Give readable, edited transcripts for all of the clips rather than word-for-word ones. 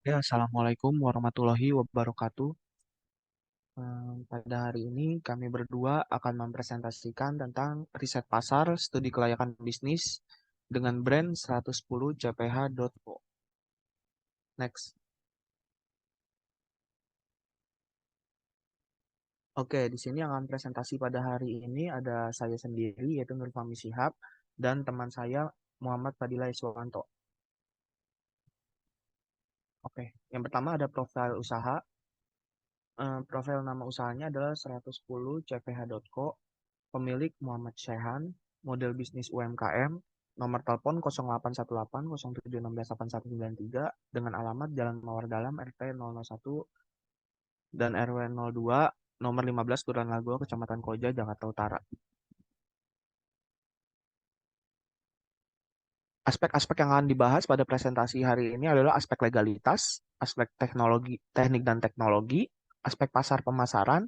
Ya, Assalamualaikum warahmatullahi wabarakatuh. Pada hari ini kami berdua akan mempresentasikan tentang riset pasar studi kelayakan bisnis dengan brand 110 CPH.co. Next. Oke, di sini yang akan presentasi pada hari ini ada saya sendiri, yaitu Nurfami Shihab, dan teman saya Muhammad Fadila Iswanto. Oke, yang pertama ada profil usaha. Profil nama usahanya adalah 110 CPH.co. Pemilik Muhammad Syaihan, model bisnis UMKM, nomor telepon 0818 0716 8193 dengan alamat Jalan Mawar Dalam RT 001 dan RW 02 nomor 15 Kelurahan Lago, Kecamatan Koja, Jakarta Utara. Aspek-aspek yang akan dibahas pada presentasi hari ini adalah aspek legalitas, aspek teknologi, teknik dan teknologi, aspek pasar pemasaran,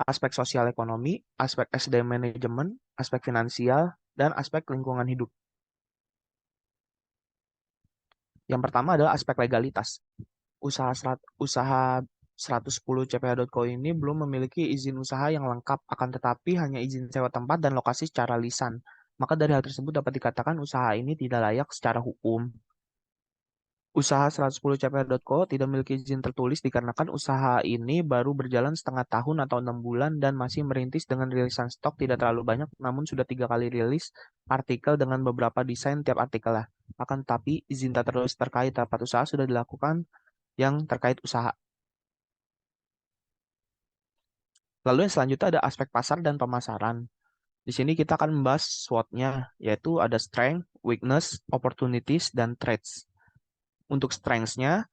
aspek sosial ekonomi, aspek SDM manajemen, aspek finansial, dan aspek lingkungan hidup. Yang pertama adalah aspek legalitas. Usaha 110 CPH.co ini belum memiliki izin usaha yang lengkap, akan tetapi hanya izin sewa tempat dan lokasi secara lisan. Maka dari hal tersebut dapat dikatakan usaha ini tidak layak secara hukum. Usaha 110 CPH.co tidak memiliki izin tertulis dikarenakan usaha ini baru berjalan setengah tahun atau 6 bulan dan masih merintis dengan rilisan stok tidak terlalu banyak, namun sudah 3 kali rilis artikel dengan beberapa desain tiap artikel lah. Akan tetapi izin tak tertulis terkait tempat usaha sudah dilakukan yang terkait usaha. Lalu yang selanjutnya ada aspek pasar dan pemasaran. Di sini kita akan membahas SWOT-nya, yaitu ada strength, weakness, opportunities, dan threats. Untuk strengths-nya,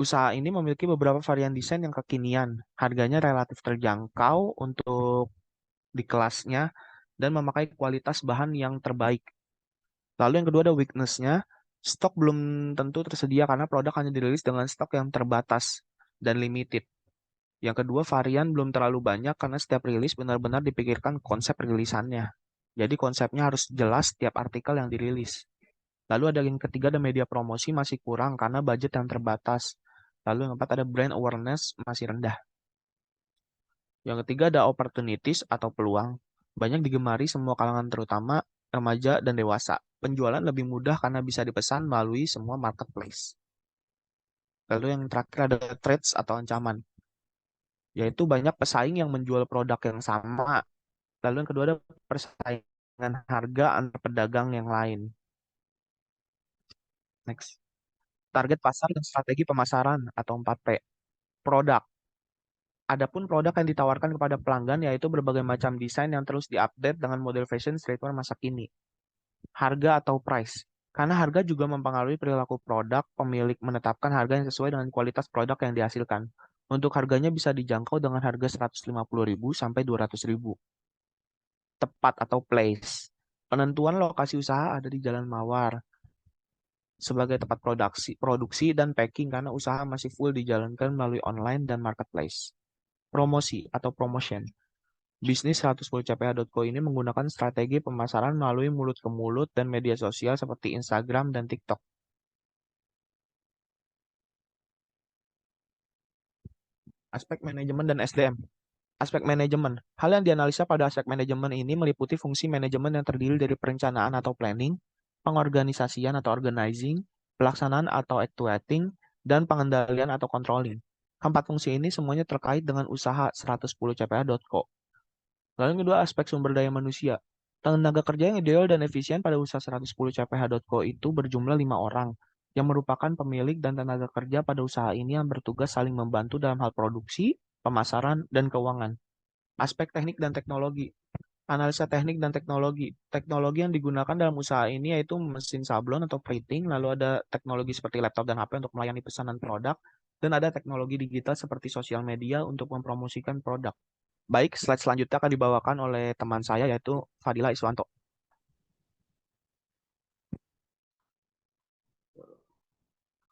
usaha ini memiliki beberapa varian desain yang kekinian, harganya relatif terjangkau untuk di kelasnya, dan memakai kualitas bahan yang terbaik. Lalu yang kedua ada weakness-nya, stok belum tentu tersedia karena produk hanya dirilis dengan stok yang terbatas dan limited. Yang kedua, varian belum terlalu banyak karena setiap rilis benar-benar dipikirkan konsep rilisannya. Jadi konsepnya harus jelas setiap artikel yang dirilis. Lalu ada yang ketiga, ada media promosi masih kurang karena budget yang terbatas. Lalu yang keempat ada brand awareness masih rendah. Yang ketiga ada opportunities atau peluang. Banyak digemari semua kalangan terutama remaja dan dewasa. Penjualan lebih mudah karena bisa dipesan melalui semua marketplace. Lalu yang terakhir ada threats atau ancaman, yaitu banyak pesaing yang menjual produk yang sama. Lalu yang kedua ada persaingan harga antar pedagang yang lain. Next. Target pasar dan strategi pemasaran atau 4P. Produk. Adapun produk yang ditawarkan kepada pelanggan yaitu berbagai macam desain yang terus diupdate dengan model fashion streetwear masa kini. Harga atau price. Karena harga juga mempengaruhi perilaku produk, pemilik menetapkan harga yang sesuai dengan kualitas produk yang dihasilkan. Untuk harganya bisa dijangkau dengan harga 150.000 sampai 200.000. Tepat atau place. Penentuan lokasi usaha ada di Jalan Mawar sebagai tempat produksi dan packing karena usaha masih full dijalankan melalui online dan marketplace. Promosi atau promotion. Bisnis 110 CPH.co ini menggunakan strategi pemasaran melalui mulut ke mulut dan media sosial seperti Instagram dan TikTok. Aspek manajemen dan SDM. Aspek manajemen. Hal yang dianalisa pada aspek manajemen ini meliputi fungsi manajemen yang terdiri dari perencanaan atau planning, pengorganisasian atau organizing, pelaksanaan atau actuating, dan pengendalian atau controlling. Keempat fungsi ini semuanya terkait dengan usaha 110 CPH.co. Lalu yang kedua, aspek sumber daya manusia. Tenaga kerja yang ideal dan efisien pada usaha 110 CPH.co itu berjumlah 5 orang, yang merupakan pemilik dan tenaga kerja pada usaha ini yang bertugas saling membantu dalam hal produksi, pemasaran, dan keuangan. Aspek teknik dan teknologi. Analisa teknik dan teknologi. Teknologi yang digunakan dalam usaha ini yaitu mesin sablon atau printing, lalu ada teknologi seperti laptop dan HP untuk melayani pesanan produk, dan ada teknologi digital seperti sosial media untuk mempromosikan produk. Baik, slide selanjutnya akan dibawakan oleh teman saya yaitu Fadila Iswanto.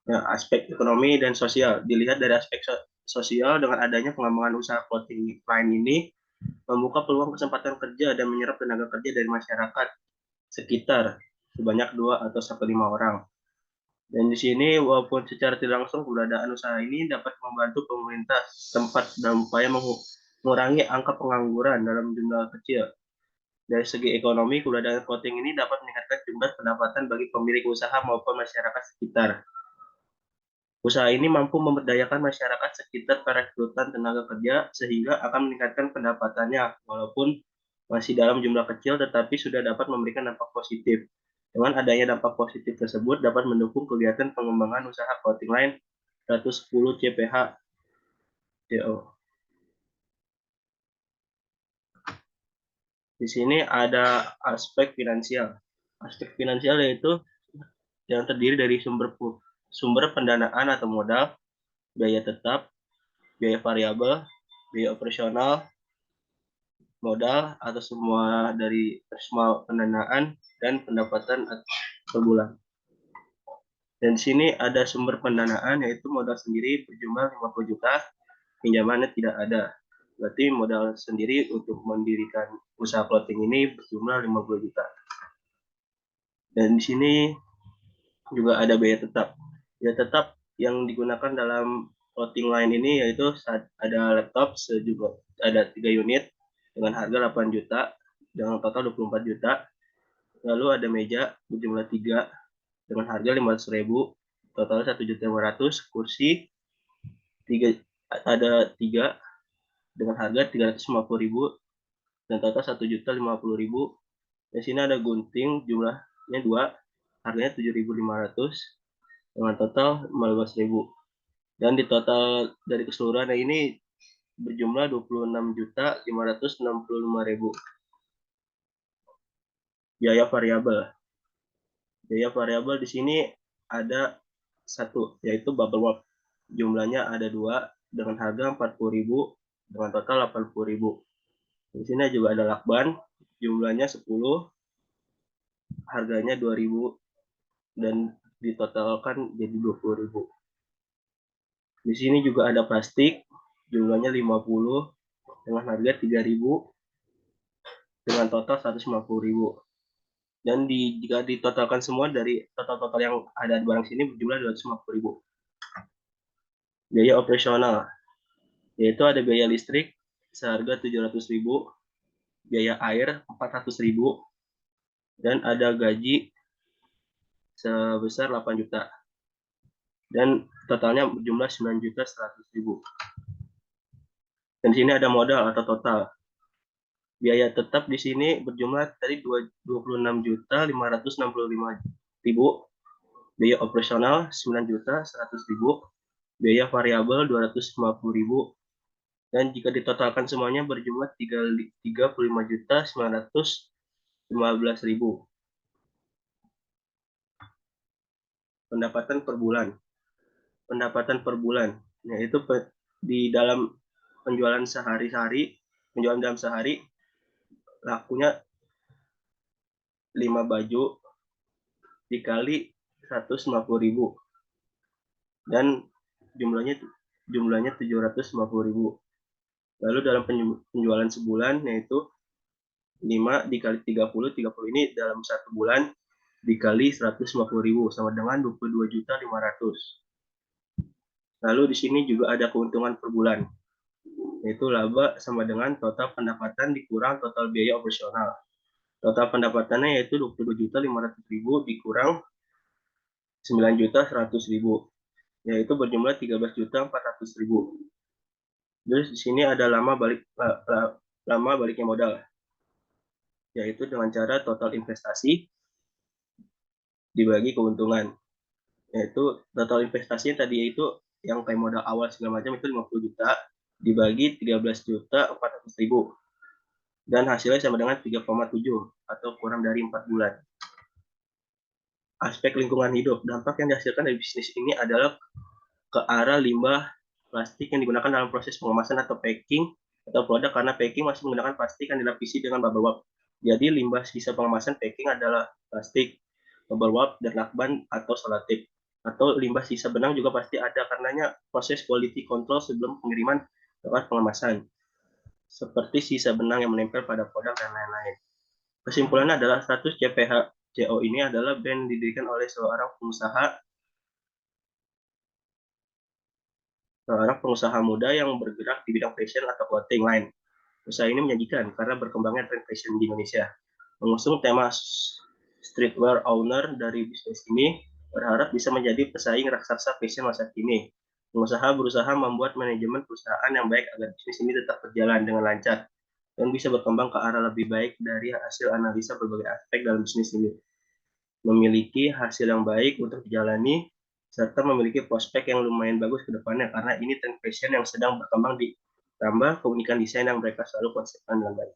Nah, aspek ekonomi dan sosial dilihat dari aspek sosial dengan adanya pengembangan usaha clothing line ini membuka peluang kesempatan kerja dan menyerap tenaga kerja dari masyarakat sekitar sebanyak 2 atau sampai 5 orang. Dan di sini walaupun secara tidak langsung keberadaan usaha ini dapat membantu pemerintah tempat dalam upaya mengurangi angka pengangguran dalam jumlah kecil. Dari segi ekonomi, keberadaan clothing ini dapat meningkatkan jumlah pendapatan bagi pemilik usaha maupun masyarakat sekitar. Usaha ini mampu memberdayakan masyarakat sekitar perekrutan tenaga kerja sehingga akan meningkatkan pendapatannya walaupun masih dalam jumlah kecil tetapi sudah dapat memberikan dampak positif. Dengan adanya dampak positif tersebut dapat mendukung kegiatan pengembangan usaha clothing line 110 CPH CO. Di sini ada aspek finansial. Aspek finansial yaitu yang terdiri dari sumber pendanaan atau modal, biaya tetap, biaya variabel, biaya operasional, modal atau semua dari semua pendanaan dan pendapatan per bulan. Dan di sini ada sumber pendanaan yaitu modal sendiri berjumlah 50 juta, pinjamannya tidak ada. Berarti modal sendiri untuk mendirikan usaha clothing ini berjumlah 50 juta. Dan di sini juga ada biaya tetap. Biaya tetap yang digunakan dalam clothing line ini yaitu ada laptop sejumlah ada 3 unit dengan harga 8 juta dengan total 24 juta. Lalu ada meja berjumlah 3 dengan harga 500.000, total 1.500.000. Kursi 3 ada 3 dengan harga 350.000 dan total 1.050.000. Di sini ada gunting jumlahnya 2, harganya 7.500 dengan total 15.000. Dan di total dari keseluruhan ini berjumlah 26.565.000. Biaya variabel. Biaya variabel di sini ada satu, yaitu bubble wrap. Jumlahnya ada 2 dengan harga 40.000 dengan total 80.000. Di sini juga ada lakban, jumlahnya 10, harganya 2.000 dan ditotalkan jadi 20.000. Di sini juga ada plastik, jumlahnya 50 dengan harga 3.000 dengan total 150.000. Dan jika ditotalkan semua dari total-total yang ada di barang sini berjumlah 250.000. Biaya operasional, yaitu ada biaya listrik seharga 700.000, biaya air 400.000, dan ada gaji sebesar 8 juta. Dan totalnya berjumlah 9.100.000. Dan di sini ada modal atau total. Biaya tetap di sini berjumlah tadi 26.565.000, biaya operasional 9.100.000, biaya variabel 250.000, dan jika ditotalkan semuanya berjumlah 35.915.000. Pendapatan per bulan. Pendapatan per bulan, yaitu di dalam penjualan sehari-hari, penjualan dalam sehari lakunya 5 baju dikali 150.000 dan jumlahnya 750.000. Lalu dalam penjualan sebulan yaitu 5 dikali 30 ini dalam satu bulan dikali 150.000 sama dengan 22.500. Lalu di sini juga ada keuntungan per bulan, yaitu laba sama dengan total pendapatan dikurang total biaya operasional. Total pendapatannya yaitu 22.500.000 dikurang 9.100.000, yaitu berjumlah 13.400.000. Terus di sini ada lama baliknya modal, yaitu dengan cara total investasi dibagi keuntungan. Yaitu total investasi tadi itu yang kayak modal awal segala macam itu 50 juta dibagi 13.400.000 dan hasilnya sama dengan 3,7 atau kurang dari 4 bulan. Aspek lingkungan hidup. Dampak yang dihasilkan dari bisnis ini adalah ke arah limbah plastik yang digunakan dalam proses pengemasan atau packing atau produk, karena packing masih menggunakan plastik yang dilapisi dengan bubble wrap. Jadi limbah sisa pengemasan packing adalah plastik, bubble wrap, dan lakban atau selotip. Atau limbah sisa benang juga pasti ada karenanya proses quality control sebelum pengiriman tempat pengemasan. Seperti sisa benang yang menempel pada produk dan lain-lain. Kesimpulannya adalah status CPH CO ini adalah brand didirikan oleh seorang pengusaha seorang pengusaha muda yang bergerak di bidang fashion atau clothing line. Usaha ini menyajikan karena berkembangnya tren fashion di Indonesia. Mengusung tema streetwear owner dari bisnis ini berharap bisa menjadi pesaing raksasa fashion masa kini. Pengusaha berusaha membuat manajemen perusahaan yang baik agar bisnis ini tetap berjalan dengan lancar dan bisa berkembang ke arah lebih baik dari hasil analisa berbagai aspek dalam bisnis ini. Memiliki hasil yang baik untuk dijalani, serta memiliki prospek yang lumayan bagus ke depannya karena ini tren fashion yang sedang berkembang ditambah keunikan desain yang mereka selalu konsepkan dengan baik.